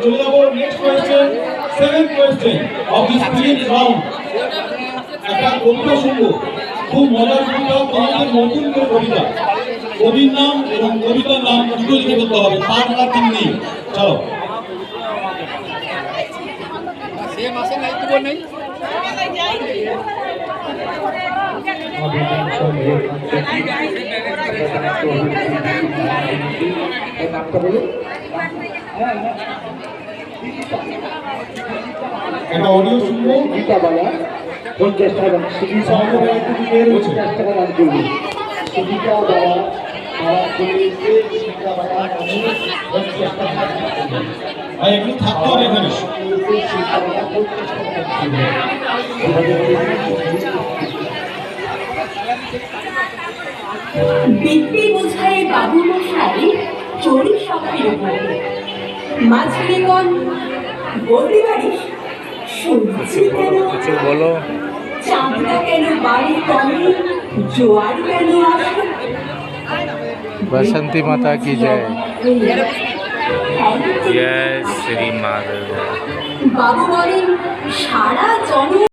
চলে যাবো next question, 7th question of this prelims round. একটা কবিতা শুনবো, খুব মজার কবিতা, তোমাদের নতুন করে কবিতা, কবির নাম এবং কবিতার নাম দুটো লিখে করতে হবে, পাঠ আর তিন নেই। চলো একটা অডিও শুনবো। গীতাবালা 50 টাকা, সুবিধা টাকা দান করবে। সুবিধাবালা ভাই একটু থাকতে হবে এখানে। বিদ্যে বোঝায় বাবু মশাই চড়ি শখের উপরে মাঝিরেগণ বলতে পারিস সূর্যি কেন বলো, চাঁদটা কেন বাড়ি কমে জোয়ার কেন আসে बसंती माता की जय। जय श्री माता। বাবু বলেন সারা জন